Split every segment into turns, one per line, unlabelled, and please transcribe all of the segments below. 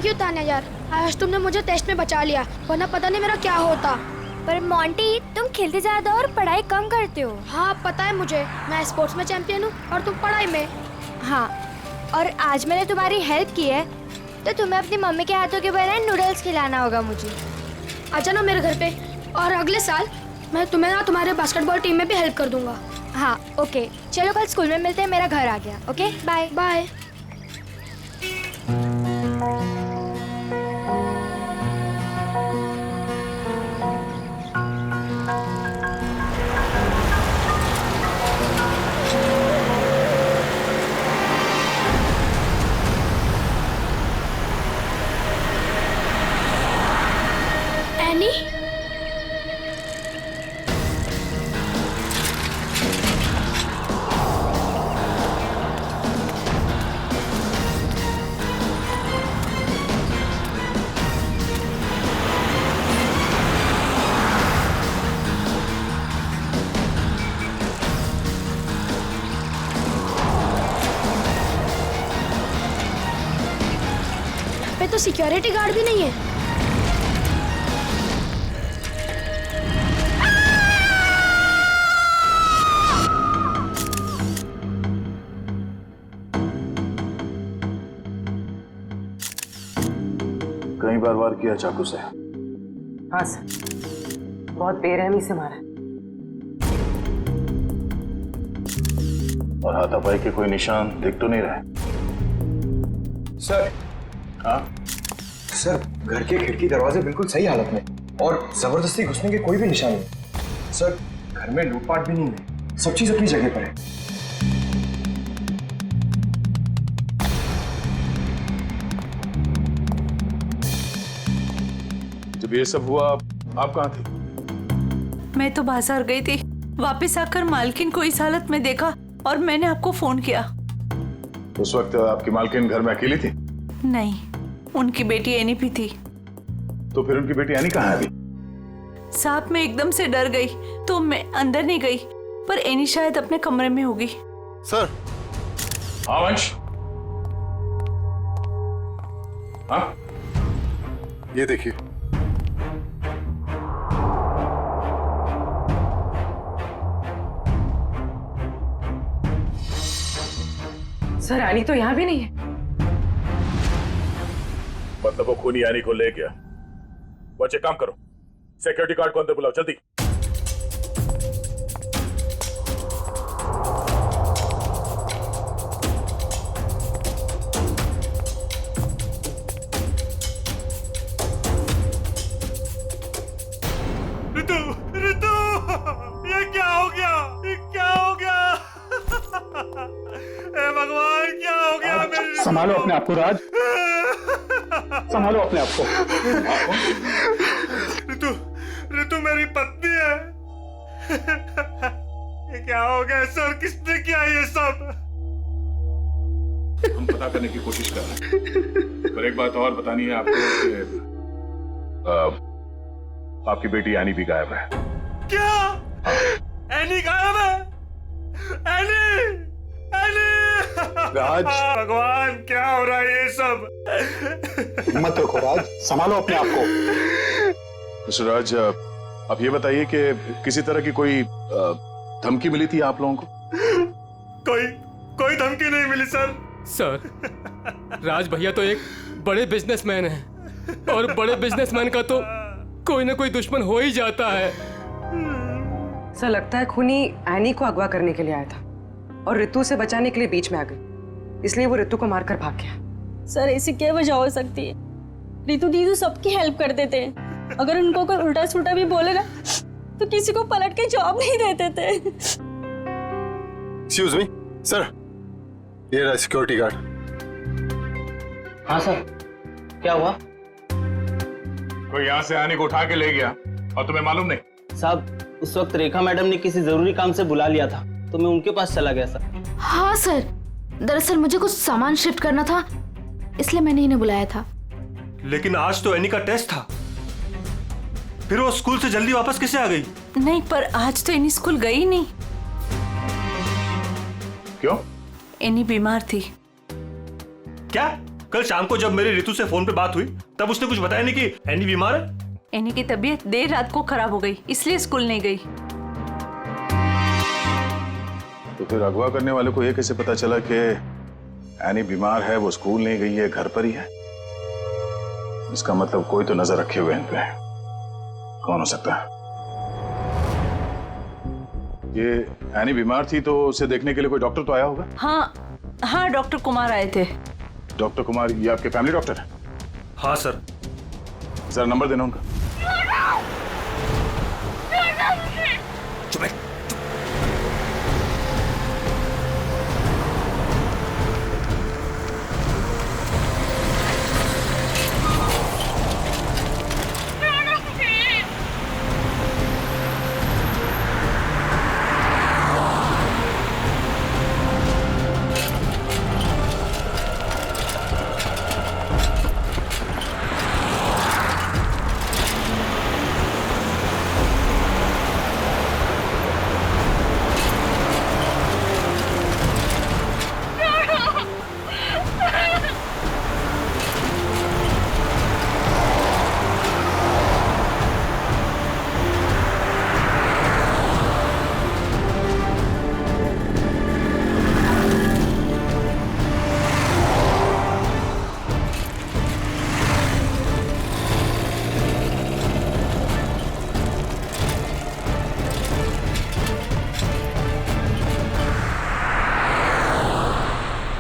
Thank you Tanya यार, आज तुमने मुझे टेस्ट में बचा लिया, वरना पता नहीं मेरा क्या होता।
पर मोंटी, तुम खेलते ज्यादा और पढ़ाई कम करते हो।
हाँ पता है मुझे, मैं स्पोर्ट्स में चैंपियन हूँ और तुम पढ़ाई में।
हाँ, और आज मैंने तुम्हारी हेल्प की है तो तुम्हें अपनी मम्मी के हाथों के बनाए नूडल्स खिलाना होगा मुझे।
आजा ना मेरे घर पे, और अगले साल मैं तुम्हें ना तुम्हारे बास्केटबॉल टीम में भी हेल्प कर दूंगा।
हाँ ओके, चलो कल स्कूल में मिलते हैं, मेरा घर आ गया। Okay bye
bye. एनी, यहाँ पे तो सिक्योरिटी गार्ड भी नहीं है।
कई बार वार किया चाकू से?
हाँ सर, बहुत बेरहमी से मारा।
और हाथापाई के कोई निशान दिख तो नहीं रहे?
सर,
हाँ
सर घर के खिड़की दरवाजे बिल्कुल सही हालत में और जबरदस्ती घुसने के कोई भी निशान नहीं। सर घर में लूटपाट भी नहीं है, सब चीज अपनी जगह पर है।
जब ये सब हुआ आप कहाँ थे?
मैं तो बाजार गई थी, वापस आकर मालकिन को इस हालत में देखा और मैंने आपको फोन किया।
उस वक्त आपकी मालकिन घर में अकेली थी?
नहीं, उनकी बेटी एनी भी थी।
तो फिर उनकी बेटी एनी कहाँ है अभी?
साहब मैं एकदम से डर गई तो मैं अंदर नहीं गई, पर एनी शायद अपने कमरे में होगी।
सर। हाँ वंश। हाँ
ये देखिए।
सर रानी तो यहाँ भी नहीं है।
मतलब वो खूनी यानी को ले गया। बच्चे काम करो, सिक्योरिटी गार्ड को अंदर बुलाओ जल्दी।
ऋतु, ऋतु, ये क्या हो गया? ये क्या हो गया? हे भगवान, क्या हो गया मेरी?
संभालो अपने आप को राज, संभालो अपने आप को।
ऋतु, ऋतु मेरी पत्नी है। ये क्या हो गया सर? किसने किया ये सब?
हम पता करने की कोशिश कर रहे हैं, पर एक बात और बतानी है आपको कि आपकी बेटी एनी भी गायब है।
क्या? एनी गायब है? Any, any!
राज,
भगवान क्या हो रहा है ये सब?
हिम्मत रखो राज, संभालो अपने आप को।
मिस्टर राज, आप ये बताइए कि किसी तरह की कोई धमकी मिली थी आप लोगों को?
कोई धमकी नहीं मिली सर।
सर, राज भैया तो एक बड़े बिजनेसमैन हैं और बड़े बिजनेसमैन का तो कोई ना कोई दुश्मन हो ही जाता है।
सर लगता है खूनी एनी को अगवा करने के लिए आया था और ऋतु से बचाने के लिए बीच में आ गई, इसलिए वो ऋतु को मारकर भाग गया।
सर ऐसी क्या वजह हो सकती है? ऋतु दीदी सबकी हेल्प कर देते हैं, अगर उनको कोई उल्टा सुल्टा भी बोले ना तो किसी को पलट के जवाब नहीं देते थे।
एक्सक्यूज मी सर, ये रहा सिक्योरिटी गार्ड।
हाँ सर, क्या हुआ?
कोई यहाँ से आने को उठा के ले गया और तुम्हें मालूम नहीं?
साहब, उस वक्त रेखा मैडम ने किसी जरूरी काम से बुला लिया था तो मैं उनके पास चला गया सर।
हाँ सर, दरअसल मुझे कुछ सामान शिफ्ट करना था, इसलिए मैंने इन्हें बुलाया था।
लेकिन आज तो एनी का टेस्ट था, फिर वो स्कूल से जल्दी वापस कैसे आ गई?
नहीं, पर आज तो एनी स्कूल गई नहीं।
क्यों?
एनी बीमार थी।
क्या? कल शाम को जब मेरी ऋतु से फोन पे बात हुई तब उसने कुछ बताया नहीं कि एनी बीमार है।
एनी की तबीयत देर रात को खराब हो गई, इसलिए स्कूल नहीं गई।
तो फिर अगवा करने वाले को ये कैसे पता चला कि एनी बीमार है, वो स्कूल नहीं गई है, घर पर ही है? इसका मतलब कोई तो नजर रखे हुए इन पे। कौन हो सकता है? ये एनी बीमार थी तो उसे देखने के लिए कोई डॉक्टर तो आया होगा?
हाँ, डॉक्टर कुमार आए थे।
डॉक्टर कुमार, ये आपके फैमिली डॉक्टर है?
हाँ सर।
जरा नंबर देना उनका।
चुप है।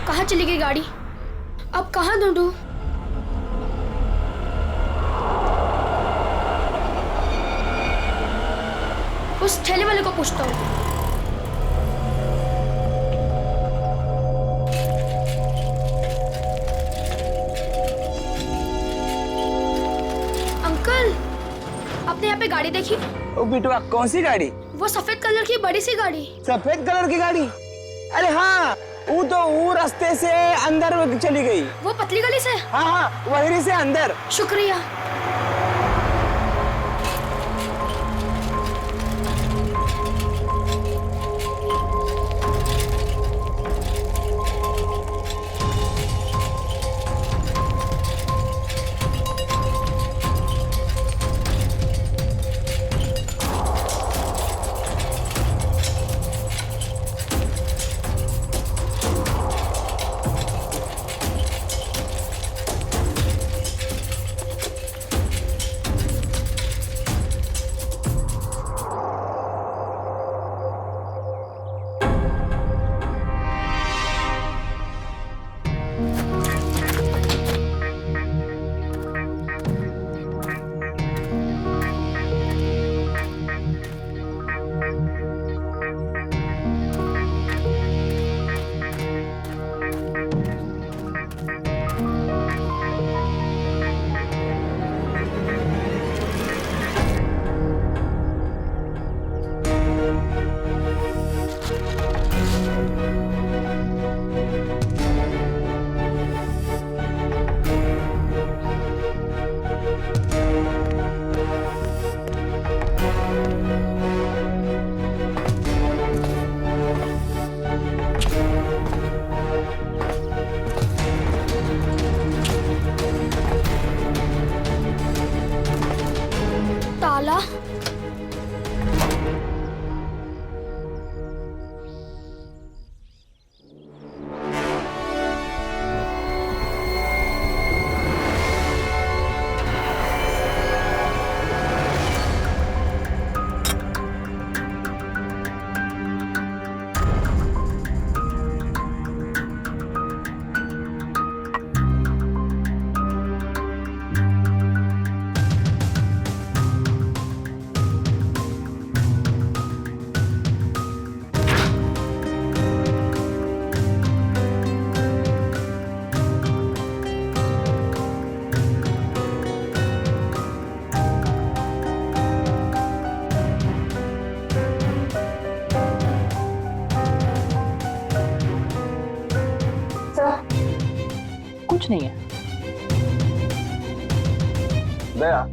कहाँ चली गई गाड़ी? अब कहाँ ढूंढूं? उस ठेले वाले को पूछता हूँ। अंकल, आपने यहाँ पे गाड़ी देखी?
ओ बिटवा, कौन सी गाड़ी?
वो सफेद कलर की बड़ी सी गाड़ी।
सफेद कलर की गाड़ी? अरे हाँ, वो रास्ते से अंदर चली गई।
वो पतली गली से?
हाँ, वहीं से अंदर।
शुक्रिया। ताला।
कुछ नहीं है। दया,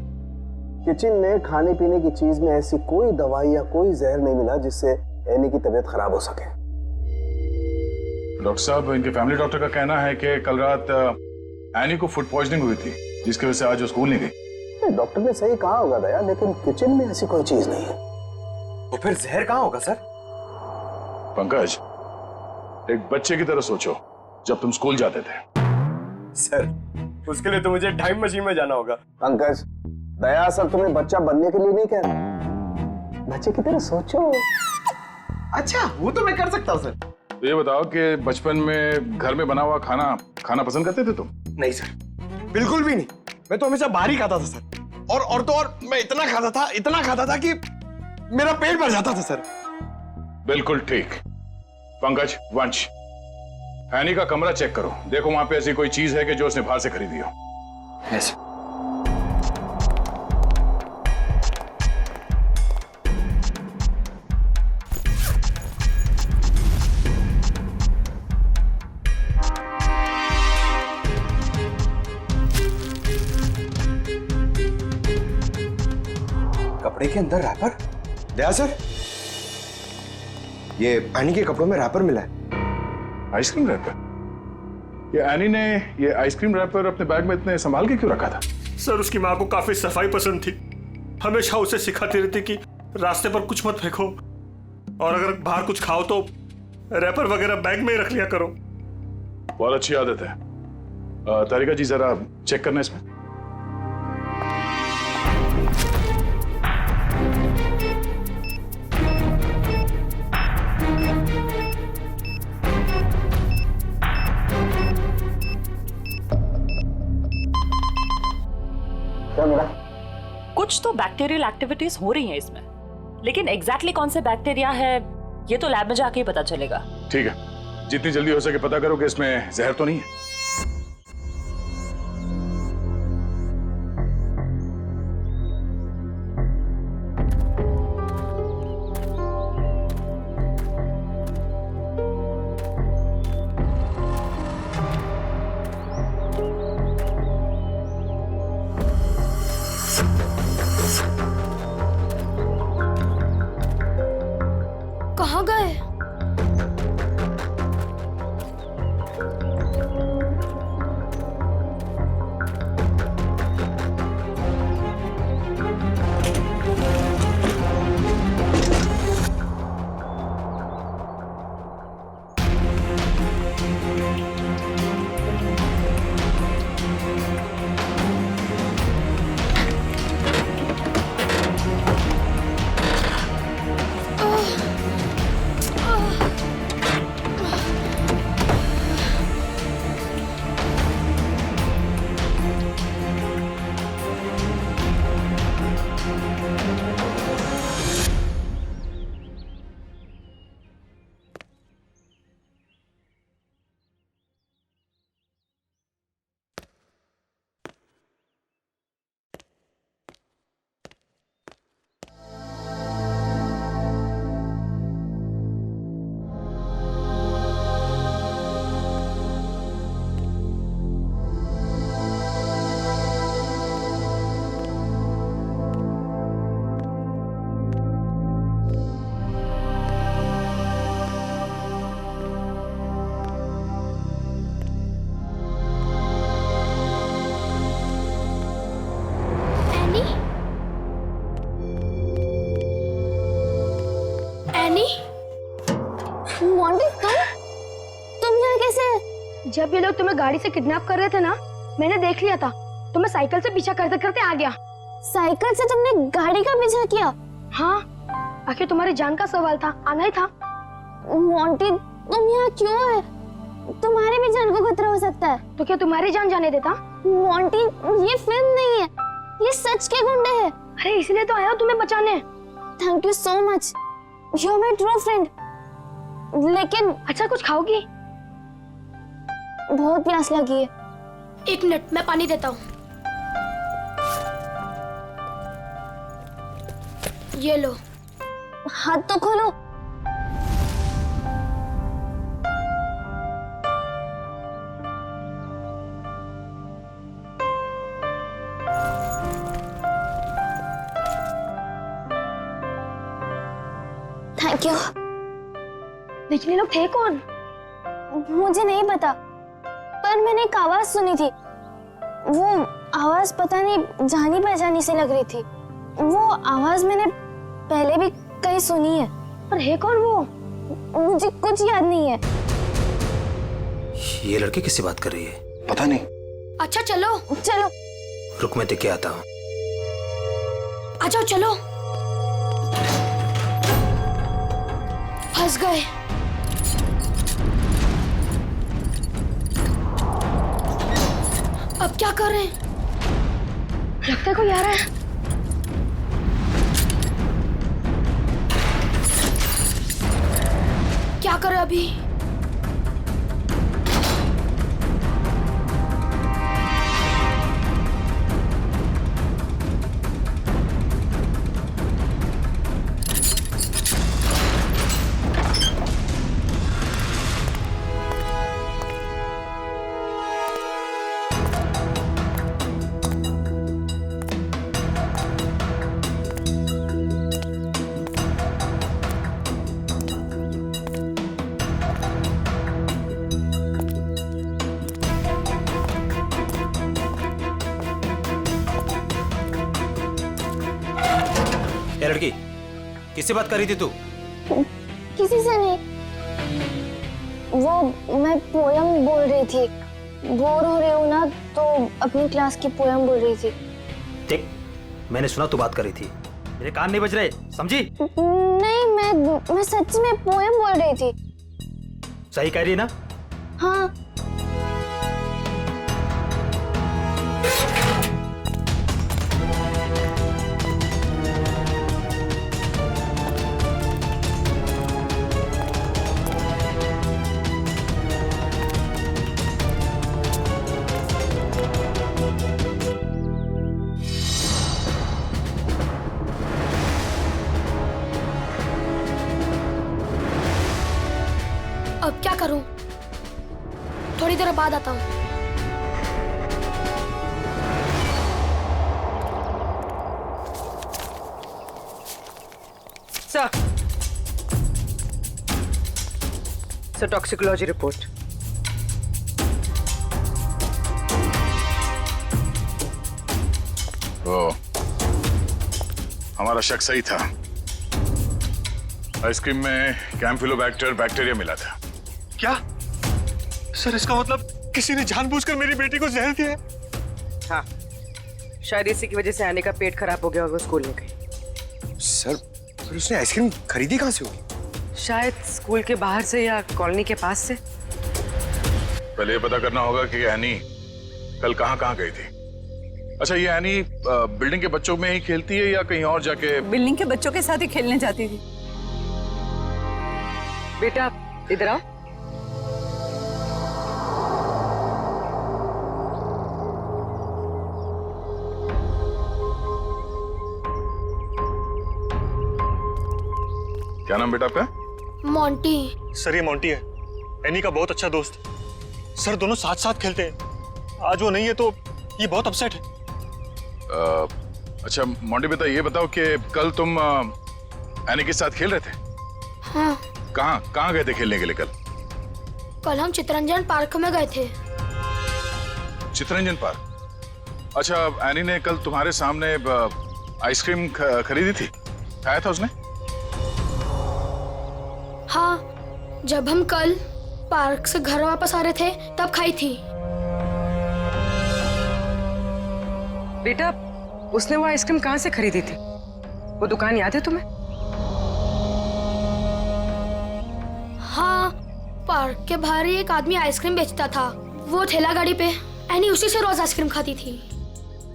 किचन में खाने पीने की चीज में ऐसी कोई दवाई या कोई जहर नहीं मिला जिससे एनी की तबीयत खराब हो सके।
डॉक्टर साहब, इनके फैमिली डॉक्टर का कहना है कि कल रात एनी को फूड पॉइजनिंग हुई थी, जिसकी वजह से आज वो स्कूल नहीं गई।
डॉक्टर ने सही कहा होगा दया, लेकिन किचन में ऐसी कोई चीज नहीं है।
तो फिर जहर कहाँ होगा सर?
पंकज, एक बच्चे की तरह सोचो जब तुम स्कूल जाते थे।
सर उसके लिए तो मुझे टाइम मशीन में जाना होगा।
पंकज, दया सर तुम्हें बच्चा बनने के लिए नहीं कह रहा, बच्चे की तरह सोचो।
अच्छा वो तो मैं कर सकता हूँ सर।
तो ये बताओ कि बचपन में घर में बना हुआ खाना खाना पसंद करते थे तुम?
नहीं सर, बिल्कुल भी नहीं। मैं तो हमेशा बाहर ही खाता था सर। और तो और मैं इतना खाता था कि मेरा पेट भर जाता था सर।
बिल्कुल ठीक। पंकज, वंश, एनी का कमरा चेक करो, देखो वहां पे ऐसी कोई चीज है कि जो उसने बाहर से खरीदी हो।
यस। कपड़े के अंदर रैपर? दया सर, ये एनी के कपड़ों में रैपर मिला है।
Ice cream wrapper? ये एनी ने ये आइसक्रीम रैपर अपने बैग में इतने संभाल के क्यों रखा था?
सर उसकी माँ को काफी सफाई पसंद थी, हमेशा उसे सिखाती रहती कि रास्ते पर कुछ मत फेंको और अगर बाहर कुछ खाओ तो रैपर वगैरह बैग में ही रख लिया करो।
बहुत अच्छी आदत है। तारिका जी जरा चेक करना इसमें।
क्या मिला?
कुछ तो बैक्टीरियल एक्टिविटीज हो रही हैं इसमें, लेकिन एग्जैक्टली कौन से बैक्टीरिया है ये तो लैब में जाके ही पता चलेगा।
ठीक है, जितनी जल्दी हो सके पता करो कि इसमें जहर तो नहीं है।
कहाँ गए? जब ये लोग तुम्हें गाड़ी से किडनैप कर रहे थे ना, मैंने देख लिया था। तो मैं साइकिल से पीछा करते करते आ गया।
साइकिल से तुमने गाड़ी का पीछा किया?
हाँ, आखिर तुम्हारी जान का सवाल था, आना ही था।
मोंटी, तुम यहाँ क्यों है? तुम्हारी भी जान को खतरा हो सकता है।
तो क्या तुम्हारी जान जाने देता?
मोंटी, ये फिल्म नहीं है, ये सच के गुंडे हैं।
अरे इसलिए तो आया हूँ तुम्हें बचाने।
Thank you so much, you are my true friend. लेकिन
अच्छा, कुछ खाओगी?
बहुत प्यास लगी है।
एक मिनट, मैं पानी देता हूँ। ये लो।
हाथ तो खोलो। Thank you.
लेकिन ये लोग थे कौन?
मुझे नहीं पता, पर मैंने एक आवाज सुनी थी वो आवाज पता नहीं जानी पहचानी सी लग रही थी। वो आवाज मैंने पहले भी कहीं सुनी है, पर है कौन वो मुझे कुछ याद नहीं है।
ये लड़की किससे बात कर रही है?
पता नहीं।
अच्छा चलो
चलो
रुक मैं देख के आता हूँ।
आ जाओ चलो। फंस गए। अब क्या करें? लगता है कोई आ रहा है। क्या करें अभी?
ये लड़की किससे बात कर रही थी तू?
किसी से नहीं, वो मैं पोयम बोल रही थी। बोर हो रही हूँ ना तो अपनी क्लास की पोयम बोल रही थी।
देख मैंने सुना तू बात कर रही थी, मेरे कान नहीं बज रहे, समझी?
नहीं मैं सच में पोयम बोल रही थी।
सही कह रही है ना?
हाँ।
अब क्या करूं? थोड़ी देर बाद आता हूं।
Sir toxicology report.
ओ, हमारा शक सही था। आइसक्रीम में कैम्फिलोबैक्टर बैक्टीरिया मिला था।
क्या? सर इसका मतलब किसी ने जानबूझकर मेरी बेटी को जहर दिया है?
हाँ, शायद इसी की वजह से आने का पेट खराब हो गया और वो स्कूल नहीं गई।
सर फिर उसने आइसक्रीम खरीदी कहाँ से होगी?
शायद स्कूल के बाहर से या कॉलोनी के पास से।
पहले ये पता करना होगा कि एनी कल कहाँ गई थी। अच्छा, ये एनी बिल्डिंग के बच्चों में ही खेलती है या कहीं और जाके?
बिल्डिंग के बच्चों के साथ ही खेलने जाती थी।
बेटा इधर आओ।
क्या नाम बेटा आपका?
मोंटी।
सर ये मोंटी है, एनी का बहुत अच्छा दोस्त। सर दोनों साथ साथ खेलते हैं। आज वो नहीं है तो ये बहुत अपसेट है।
अच्छा मोंटी बेटा, ये बताओ कि कल तुम एनी के साथ खेल रहे थे?
हाँ।
कहाँ गए थे खेलने के लिए कल?
कल हम चितरंजन पार्क में गए थे।
चितरंजन पार्क? अच्छा, एनी ने कल तुम्हारे सामने आइसक्रीम खरीदी थी, खाया था उसने?
हाँ, जब हम कल पार्क से घर वापस आ रहे थे तब खाई थी।
बेटा उसने वो आइसक्रीम कहाँ से खरीदी थी? वो दुकान याद है तुम्हें?
हाँ, पार्क के बाहर ही एक आदमी आइसक्रीम बेचता था, वो ठेला गाड़ी पे। एनी उसी से रोज आइसक्रीम खाती थी।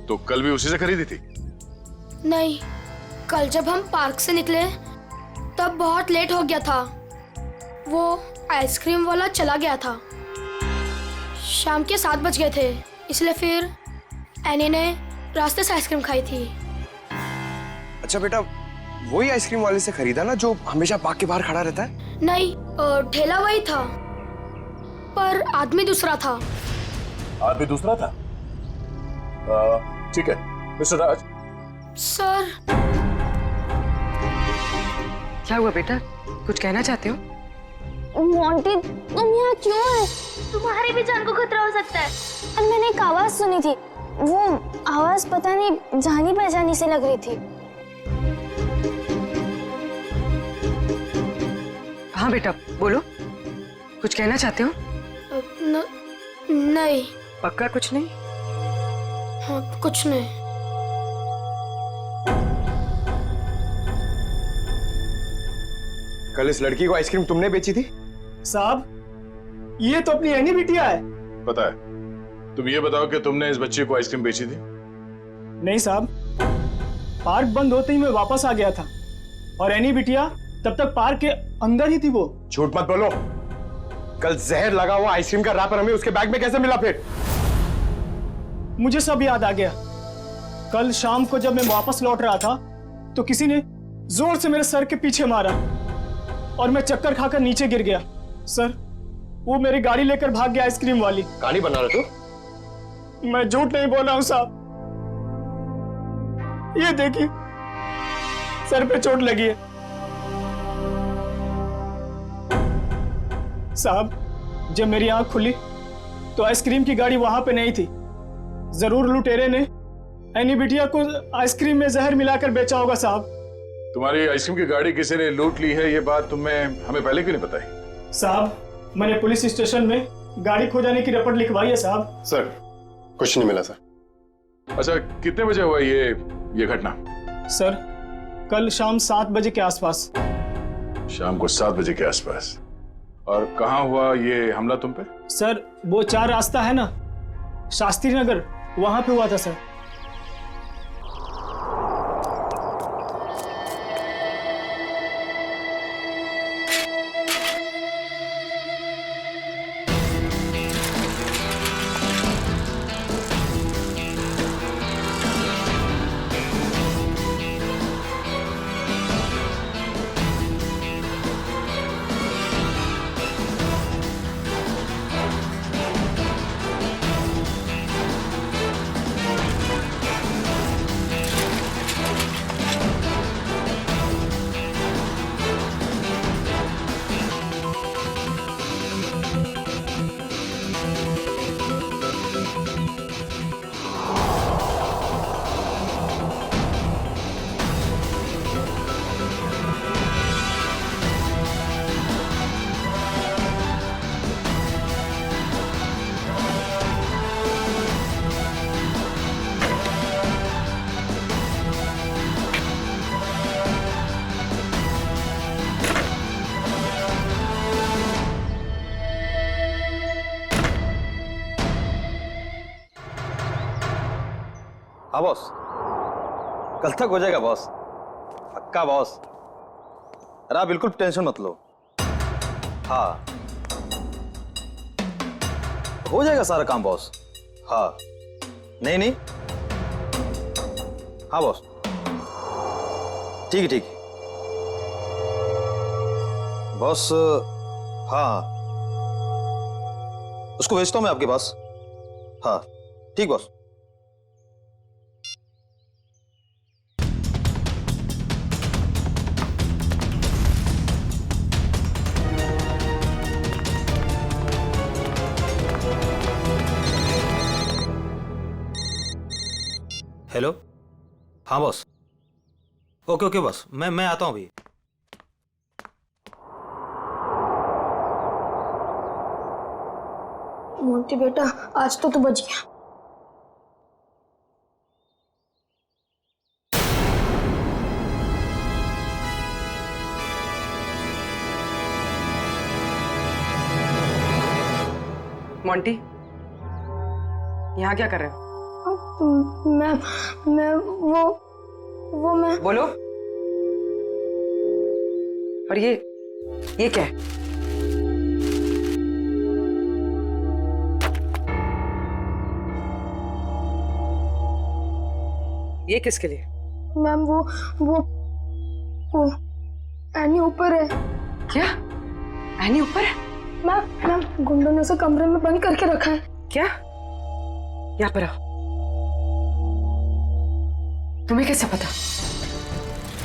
तो कल भी उसी से खरीदी थी?
नहीं, कल जब हम पार्क से निकले तब बहुत लेट हो गया था। वो आइसक्रीम वाला चला गया था। शाम के 7 बज गए थे, इसलिए फिर एनी ने रास्ते से आइसक्रीम खाई थी।
अच्छा बेटा, वही आइसक्रीम वाले से खरीदा ना जो हमेशा पार्क के बाहर खड़ा रहता है?
नहीं, ठेला वही था पर आदमी दूसरा था।
आदमी दूसरा था? ठीक है मिस्टर राज।
सर।
क्या हुआ बेटा, कुछ कहना चाहते हो?
मोंटी तुम यहाँ क्यों है? तुम्हारी भी जान को खतरा हो सकता है। और मैंने एक आवाज सुनी थी, वो आवाज पता नहीं जानी पहचानी से लग रही थी।
हाँ बेटा बोलो, कुछ कहना चाहते हो?
नहीं।
पक्का कुछ नहीं?
हाँ, कुछ नहीं।
कल इस लड़की को आइसक्रीम तुमने बेची थी?
साहब, ये तो अपनी एनी बिटिया है।
पता है। तुम ये बताओ कि तुमने इस बच्चे को आइसक्रीम बेची थी?
नहीं साहब, पार्क बंद होते ही मैं वापस आ गया था और एनी बिटिया तब तक पार्क के अंदर ही थी। वो
झूठ मत बोलो। कल जहर लगा हुआ आइसक्रीम का रैपर हमें उसके बैग में कैसे मिला? फिर
मुझे सब याद आ गया। कल शाम को जब मैं वापस लौट रहा था तो किसी ने जोर से मेरे सर के पीछे मारा और मैं चक्कर खाकर नीचे गिर गया। सर, वो मेरी गाड़ी लेकर भाग गया आइसक्रीम वाली।
कहानी बना रहे तू?
मैं झूठ नहीं बोल रहा हूं साहब। ये देखिए, सर पे चोट लगी है। साहब, जब मेरी आंख खुली तो आइसक्रीम की गाड़ी वहां पे नहीं थी। जरूर लुटेरे ने एनी बिटिया को आइसक्रीम में जहर मिलाकर बेचा होगा साहब।
तुम्हारी आइसक्रीम की गाड़ी किसी ने लूट ली है, ये बात तुम्हें हमें पहले क्यों नहीं बताई?
साहब, मैंने पुलिस स्टेशन में गाड़ी खो जाने की रिपोर्ट लिखवाई है साहब।
सर, कुछ नहीं मिला सर।
अच्छा, कितने बजे हुआ ये घटना?
सर, कल शाम 7 बजे के आसपास।
शाम को 7 बजे के आसपास। और कहाँ हुआ ये हमला तुम पे?
सर, वो 4 रास्ता है ना, शास्त्री नगर, वहां पे हुआ था सर।
हाँ बॉस, कल तक हो जाएगा बॉस, पक्का बॉस। अरे आप बिल्कुल टेंशन मत लो। हाँ, हो जाएगा सारा काम बॉस। हाँ, नहीं नहीं, हाँ बॉस, ठीक है ठीक है बॉस। हाँ, उसको भेजता हूँ मैं आपके पास। हाँ ठीक बॉस। हेलो, हाँ बॉस। ओके ओके बॉस, मैं आता हूँ अभी।
मोंटी बेटा, आज तो तू बच गया।
मोंटी, यहाँ क्या कर रहे हो?
मैं वो मैं
बोलो। और ये क्या है? ये किसके लिए?
मैम, वो एनी ऊपर है।
क्या? एनी ऊपर है?
मैम, गुंडों ने उसे कमरे में बंद करके रखा है।
क्या? यहाँ पर आओ। तुम्हें कैसे पता?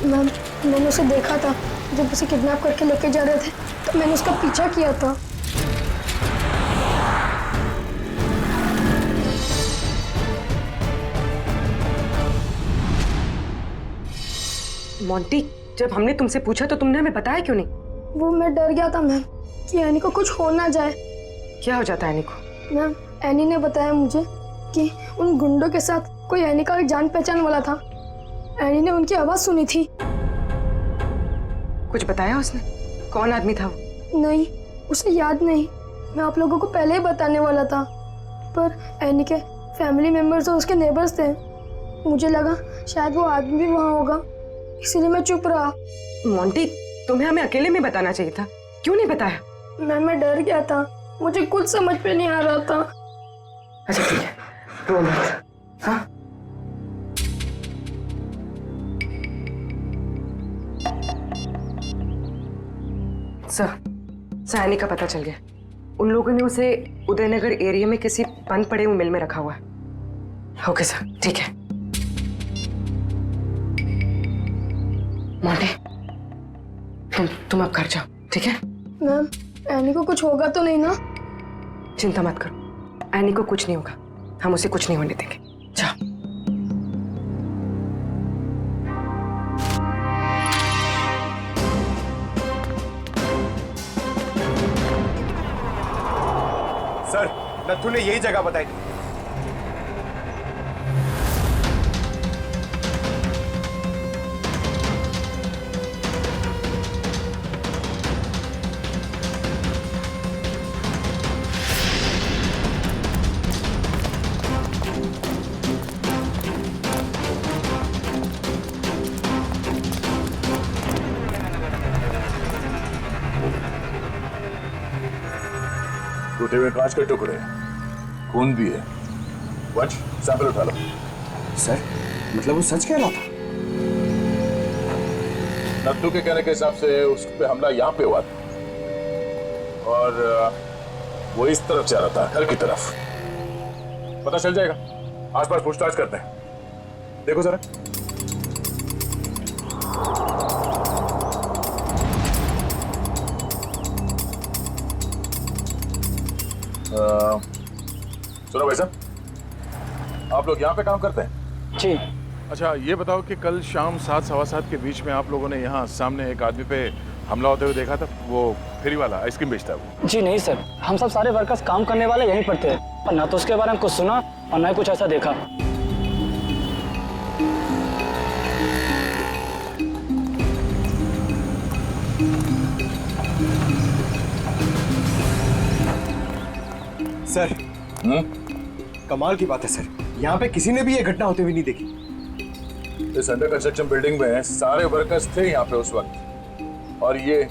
मैम, मैंने उसे देखा था जब उसे किडनैप करके लेके जा रहे थे, तो मैंने उसका पीछा किया था।
मोंटी, जब हमने तुमसे पूछा तो तुमने हमें बताया क्यों नहीं?
वो मैं डर गया था मैम कि एनी को कुछ हो ना जाए।
क्या हो जाता है एनी को?
मैम एनी ने बताया मुझे कि उन गुंडों के साथ कोई एनी का एक जान पहचान वाला था। एनी ने उनकी आवाज सुनी थी।
कुछ बताया उसने? कौन आदमी था वो?
नहीं, उसे याद नहीं। मैं आप लोगों को पहले ही बताने वाला था, पर एनी के फैमिली मेंबर्स और उसके नेबर्स थे। मुझे लगा शायद वो आदमी भी वहाँ होगा, इसीलिए मैं चुप रहा।
मोंटी, तुम्हें हमें अकेले में बताना चाहिए था, क्यों नहीं बताया?
मैं डर गया था, मुझे कुछ समझ में नहीं आ रहा था।
अच्छा ठीक है, रो मत। हाँ? सर, एनी का पता चल गया। उन लोगों ने उसे उदयनगर एरिया में किसी बंद पड़े हुए मिल में रखा हुआ है। ओके सर, ठीक है। मोंटी, तुम अब घर जाओ, ठीक है?
मैम, एनी को कुछ होगा तो नहीं ना?
चिंता मत करो, एनी को कुछ नहीं होगा। हम उसे कुछ नहीं होने देंगे। जाओ।
सर, नथु ने यही जगह बताई थी।
टूटे हुए कांच के टुकड़े, खून भी है। वंश, सैंपल उठा लो।
सर, मतलब वो सच कह रहा था?
नत्थू के कहने के हिसाब से उस पे हमला यहाँ पे हुआ था और वो इस तरफ जा रहा था, घर की तरफ। पता चल जाएगा, आसपास पूछताछ करते हैं। देखो जरा। सुनो भाई साहब, आप लोग यहाँ पे काम करते हैं?
जी।
अच्छा, ये बताओ कि कल शाम 7 सवा 7 के बीच में आप लोगों ने यहाँ सामने एक आदमी पे हमला होते हुए देखा था? वो फेरी वाला, आइसक्रीम बेचता है वो।
जी नहीं सर, हम सब सारे वर्कर्स काम करने वाले यहीं पर थे, पर ना तो उसके बारे में कुछ सुना और ना ही कुछ ऐसा देखा।
सर, कमाल की बात है सर, यहाँ पे किसी ने भी ये घटना होते हुए नहीं देखी।
इस अंडर कंस्ट्रक्शन बिल्डिंग में सारे वर्कर्स थे यहाँ पे उस वक्त, और ये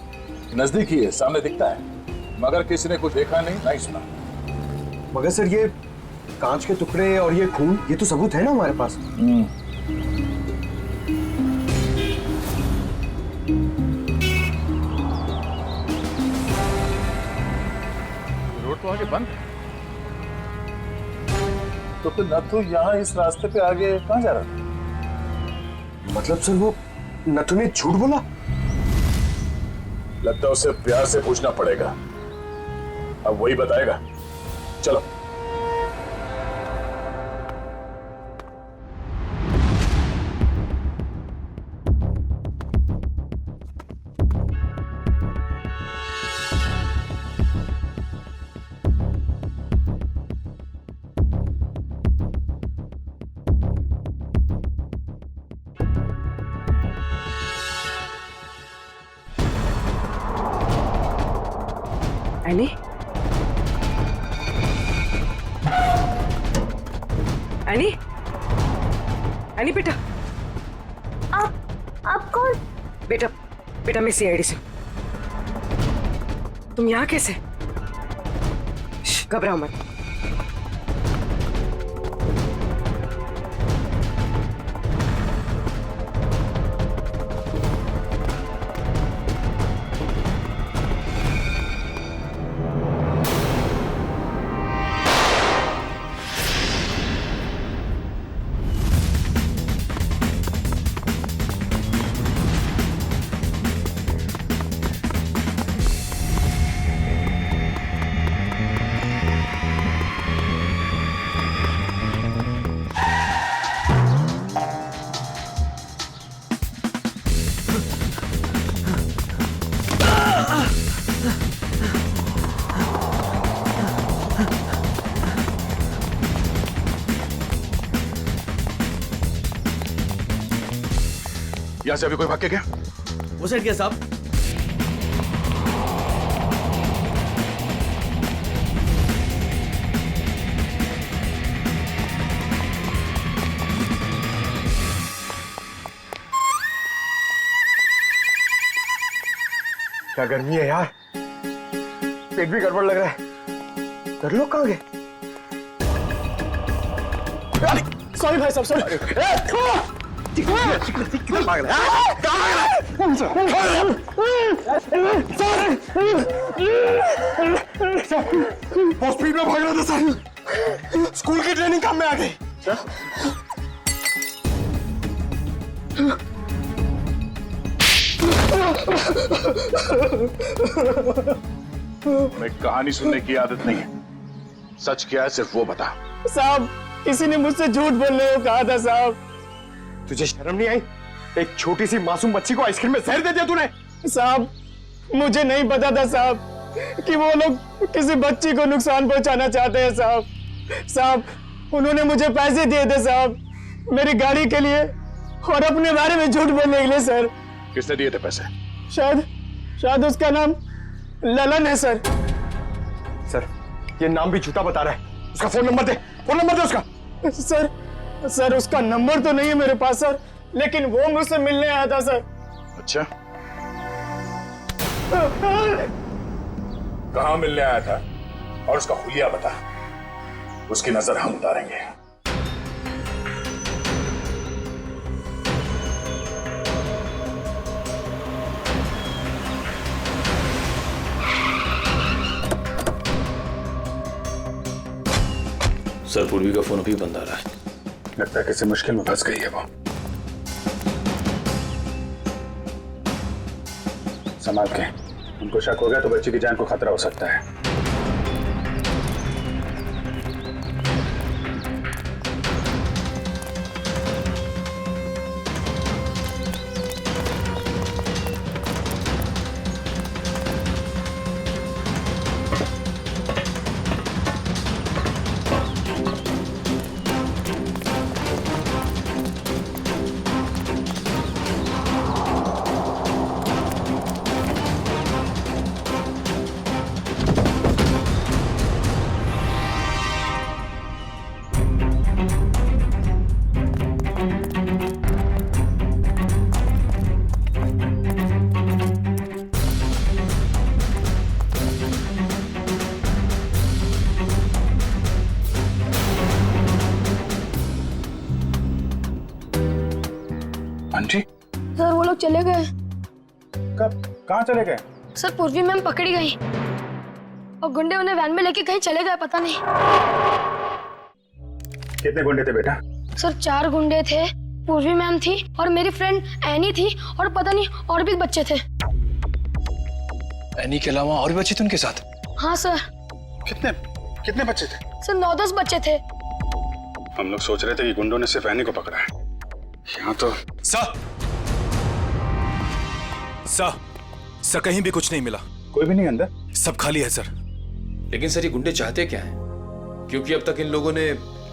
नजदीक ही है, सामने दिखता है, मगर किसी ने कुछ देखा नहीं, नहीं सुना।
मगर सर, ये कांच के टुकड़े और ये खून, ये तो सबूत है ना हमारे पास।
रोड तो आगे बंद है, तो फिर नथु यहाँ इस रास्ते पे आगे कहाँ जा रहा था?
मतलब सर, वो नथु ने झूठ बोला?
लगता है उसे प्यार से पूछना पड़ेगा, अब वही बताएगा। चलो।
एनी? एनी? एनी बेटा?
आप कौन?
बेटा मैं सीआईडी से। तुम यहाँ कैसे? घबराओ मत।
यहाँ से अभी कोई भाग के गया?
वो साइड क्या साहब?
क्या गर्मी है यार, पेट भी गड़बड़ लग रहा है। कर लोग कहाँ गए?
सॉरी भाई साहब, सॉरी।
बहुत स्पीड में भाग रहा था सर, स्कूल की ट्रेनिंग काम में आ गई।
मैं कहानी सुनने की आदत नहीं है, सच क्या है सिर्फ वो बता।
साहब, किसी ने मुझसे झूठ बोलने को कहा था साहब।
तुझे शर्म नहीं आई? एक छोटी सी मासूम बच्ची को आइसक्रीम में जहर दे दिया तूने।
साहब, मुझे नहीं पता था साहब कि वो लोग किसी बच्ची को नुकसान पहुंचाना चाहते हैं साहब। साहब, उन्होंने मुझे पैसे दिए थे साहब, मेरी गाड़ी के लिए और अपने बारे में झूठ बोलने के लिए सर।
किसने दिए थे पैसे?
शायद उसका नाम ललन है सर।
सर, ये नाम भी झूठा बता रहा है। उसका फोन नंबर दे, फोन नंबर दे उसका।
सर उसका नंबर तो नहीं है मेरे पास सर, लेकिन वो मुझसे मिलने आया था सर।
अच्छा, कहाँ मिलने आया था और उसका हुलिया बता, उसकी नजर हम उतारेंगे।
सर, पूर्वी का फोन अभी बंद आ रहा है।
लगता है किसी मुश्किल में फंस गई है वो। संभाल के, उनको शक हो गया तो बच्चे की जान को खतरा हो सकता है। आंटी,
सर वो लोग चले गए।
कब? कहाँ चले गए?
सर पूर्वी मैम पकड़ी गई और गुंडे उन्हें वैन में लेके कहीं चले गए, पता नहीं।
कितने गुंडे थे बेटा?
सर 4 गुंडे थे, पूर्वी मैम थी और मेरी फ्रेंड एनी थी और पता नहीं और भी बच्चे थे।
एनी के अलावा और भी बच्चे थे उनके साथ?
हाँ सर।
कितने बच्चे थे?
सर 9-10 बच्चे थे।
हम लोग सोच रहे थे कि गुंडों ने सिर्फ एनी को पकड़ा है। यहाँ तो
सर कहीं भी कुछ नहीं मिला।
कोई भी नहीं अंदर?
सब खाली है सर।
लेकिन सर, ये गुंडे चाहते क्या हैं? क्योंकि अब तक इन लोगों ने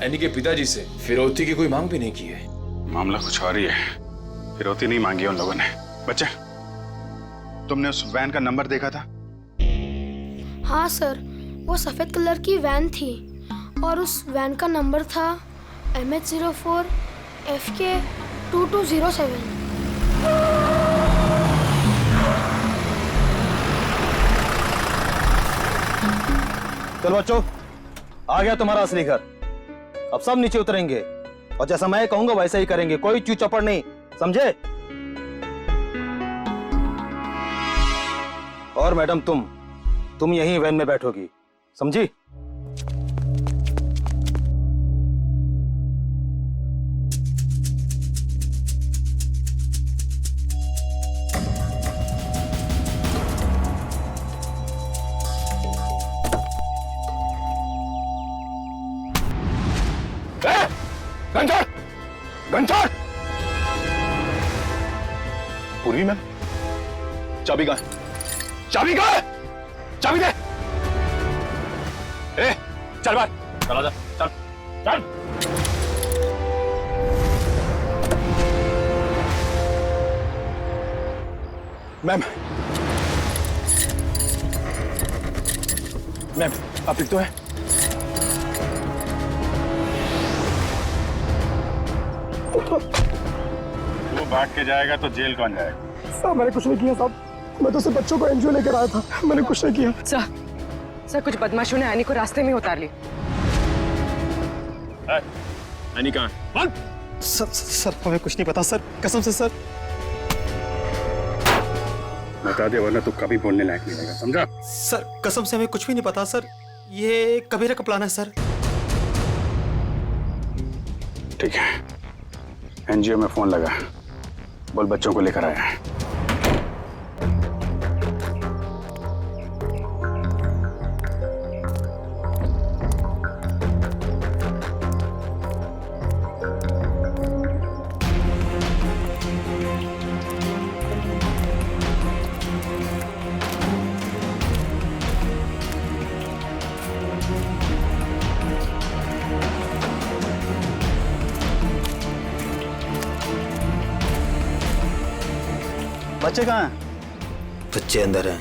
एनी के पिताजी से फिरौती की कोई मांग भी नहीं की है।
मामला कुछ और ही है, फिरौती नहीं मांगी उन लोगों ने। बच्चे, तुमने उस वैन का नंबर देखा था?
हाँ सर, वो सफेद कलर की वैन थी और उस वैन का नंबर था MH04 FK 2207।
चलो बच्चों, आ गया तुम्हारा असली घर। अब सब नीचे उतरेंगे और जैसा मैं कहूंगा वैसा ही करेंगे, कोई चू चपड़ नहीं, समझे? और मैडम तुम यहीं वैन में बैठोगी, समझी?
घंटा! पूर्वी मैम, चाबी कहाँ? चाबी कहाँ? चाबी दे! चल बाहर, चला जा, चल।
मैम, मैम आप ठीक तो है?
तू भाग के जाएगा तो जेल कौन जाएगा?
साहब मैंने कुछ नहीं किया साहब, मैं तो सिर्फ बच्चों को एनजीओ लेकर आया था, मैंने कुछ नहीं किया।
सर कुछ बदमाशों ने एनी को रास्ते में उतार ली।
एनी कहाँ है?
सर हमें कुछ नहीं पता सर, कसम से सर।
बता दे वरना तू कभी बोलने लायक नहीं रहेगा, समझा?
सर कसम से हमें कुछ भी नहीं पता सर, ये कबीरा का प्लान है सर।
ठीक है, एनजीओ में फोन लगा, बोल बच्चों को लेकर आया है।
बच्चे कहाँ हैं?
बच्चे अंदर हैं।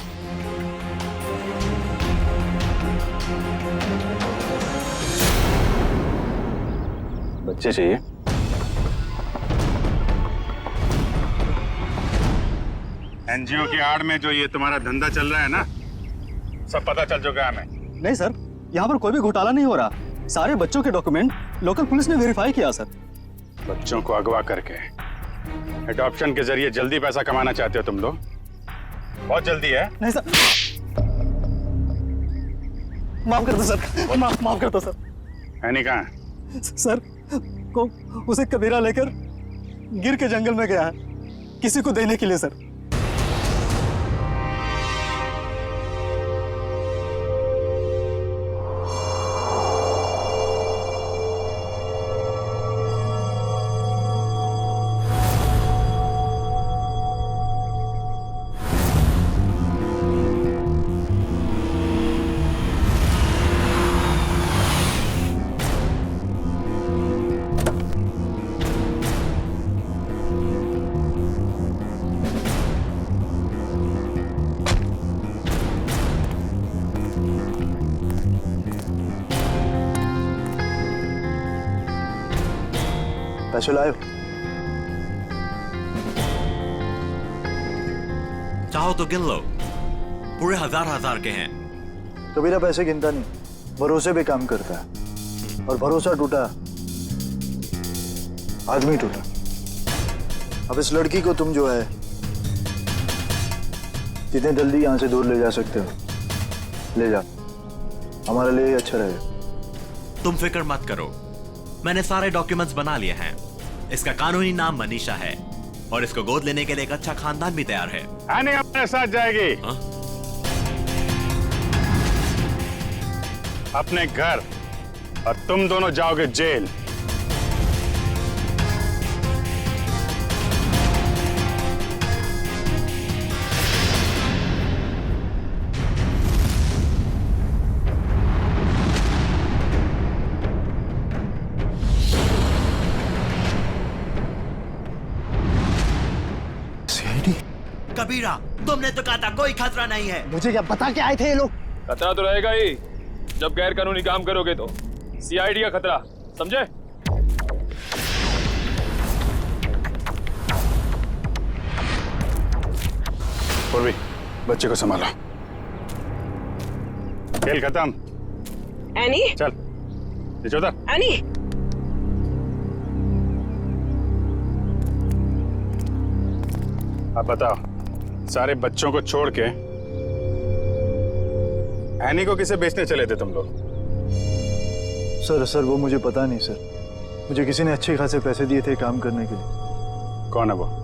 बच्चे चाहिए? एनजीओ की आड़ में जो ये तुम्हारा धंधा चल रहा है ना, सब पता चल चुका है हमें।
नहीं सर, यहाँ पर कोई भी घोटाला नहीं हो रहा, सारे बच्चों के डॉक्यूमेंट लोकल पुलिस ने वेरीफाई किया सर।
बच्चों को अगवा करके एडॉप्शन के जरिए जल्दी पैसा कमाना चाहते हो तुम लोग? बहुत जल्दी है।
नहीं सर, माफ कर दो सर, माफ कर दो सर।
एनी कहाँ है?
सर को उसे कबीरा लेकर गिर के जंगल में गया है किसी को देने के लिए सर। पैसे लाए?
चाहो तो गिन लो, पूरे हजार के हैं।
कबीरा पैसे गिनता नहीं, भरोसे पे काम करता है, और भरोसा टूटा आदमी टूटा। अब इस लड़की को तुम जो है जितने जल्दी यहाँ से दूर ले जा सकते हो ले जा, हमारे लिए अच्छा रहेगा।
तुम फिक्र मत करो, मैंने सारे डॉक्यूमेंट्स बना लिए हैं। इसका कानूनी नाम मनीषा है और इसको गोद लेने के लिए एक अच्छा खानदान भी तैयार है।
आने अपने साथ जाएगी। अपने घर, और तुम दोनों जाओगे जेल।
कबीरा, तुमने तो कहा था कोई खतरा नहीं है।
मुझे क्या पता क्या आए थे ये लोग?
खतरा तो रहेगा ही जब गैर कानूनी काम करोगे तो। सीआईडी का खतरा, समझे?
पूर्वी, बच्चे को संभालो। खेल खत्म।
एनी
चल नीचे उतर।
एनी
अब बताओ, सारे बच्चों को छोड़ के एनी को किसे बेचने चले थे तुम लोग?
सर वो मुझे पता नहीं सर, मुझे किसी ने अच्छे खासे पैसे दिए थे काम करने के लिए।
कौन है वो?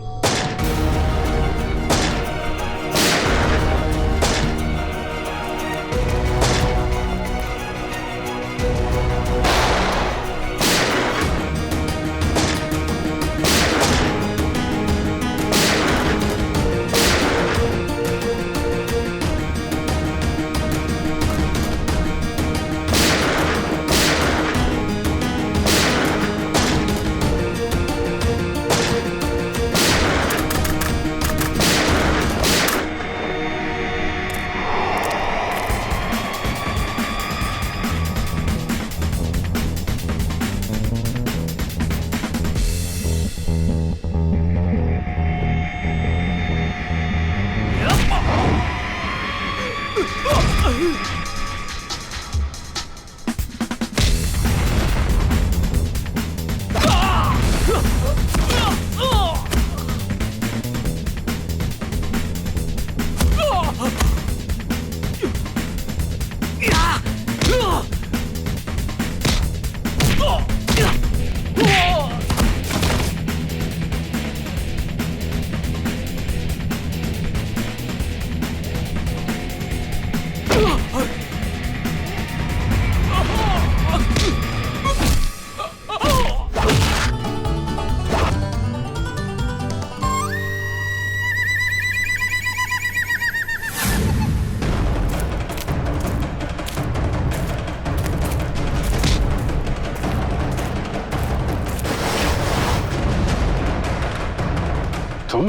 तुम?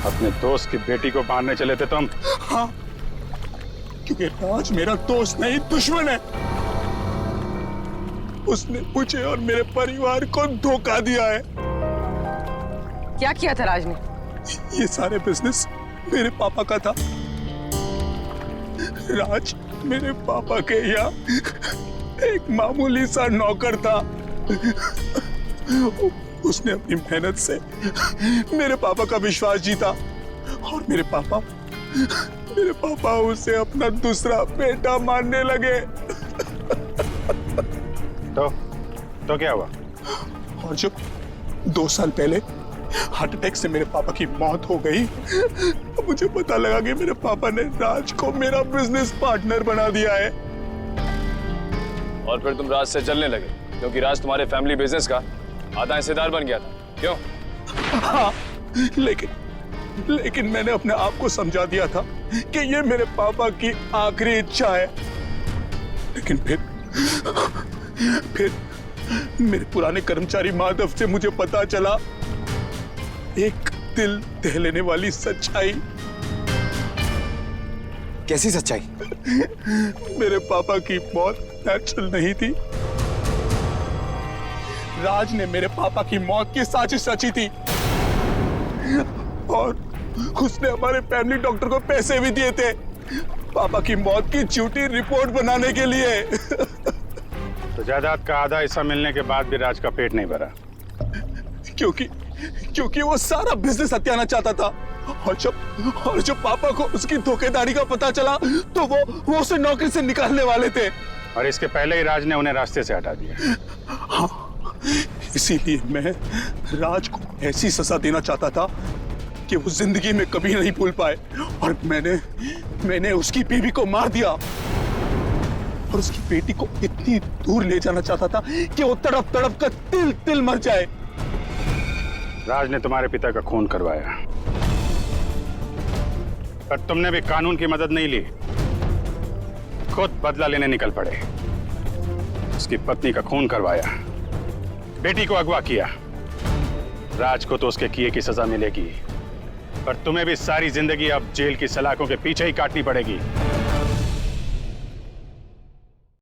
अपने दोस्त की बेटी को मारने चले थे तुम?
हाँ, क्योंकि राज मेरा दोस्त नहीं दुश्मन है। उसने मुझे और मेरे परिवार को धोखा दिया है।
क्या किया था राज ने?
ये सारे बिजनेस मेरे पापा का था। राज मेरे पापा के यहाँ एक मामूली सा नौकर था। उसने अपनी मेहनत से मेरे पापा का विश्वास जीता और मेरे पापा उसे अपना दूसरा बेटा मानने लगे।
तो क्या हुआ?
और जब 2 साल पहले हार्ट अटैक से मेरे पापा की मौत हो गई, तो मुझे पता लगा कि मेरे पापा ने राज को मेरा बिजनेस पार्टनर बना दिया है।
और फिर तुम राज से चलने लगे क्योंकि राज तुम्हारे फैमिली बिजनेस का आधा हिस्सेदार बन गया था, क्यों?
हाँ, लेकिन मैंने अपने आप को समझा दिया था कि ये मेरे पापा की आखिरी इच्छा है। लेकिन फिर मेरे पुराने कर्मचारी माधव से मुझे पता चला एक दिल दहलाने वाली सच्चाई।
कैसी सच्चाई?
मेरे पापा की मौत नेचुरल नहीं थी। राज ने मेरे पापा की मौत की साजिश रची थी और उसने हमारे फैमिली डॉक्टर को पैसे भी दिए थे पापा की मौत की झूठी रिपोर्ट बनाने के लिए।
तो जायदाद का आधा हिस्सा मिलने के बाद भी राज का पेट नहीं भरा?
क्योंकि वो सारा बिजनेस हत्याना चाहता था और जब पापा को उसकी धोखेधारी का पता चला तो वो उसे नौकरी से निकालने वाले थे।
और इसके पहले ही राज ने उन्हें रास्ते से हटा दिया।
हाँ, इसीलिए मैं राज को ऐसी सजा देना चाहता था कि वो जिंदगी में कभी नहीं भूल पाए। और मैंने उसकी बीवी को मार दिया और उसकी बेटी को इतनी दूर ले जाना चाहता था कि वो तड़प तड़प कर तिल तिल मर जाए।
राज ने तुम्हारे पिता का खून करवाया, पर तुमने भी कानून की मदद नहीं ली, खुद बदला लेने निकल पड़े। उसकी पत्नी का खून करवाया, बेटी को अगवा किया। राज को तो उसके किए की सजा मिलेगी, पर तुम्हें भी सारी जिंदगी अब जेल की सलाखों के पीछे ही काटनी पड़ेगी।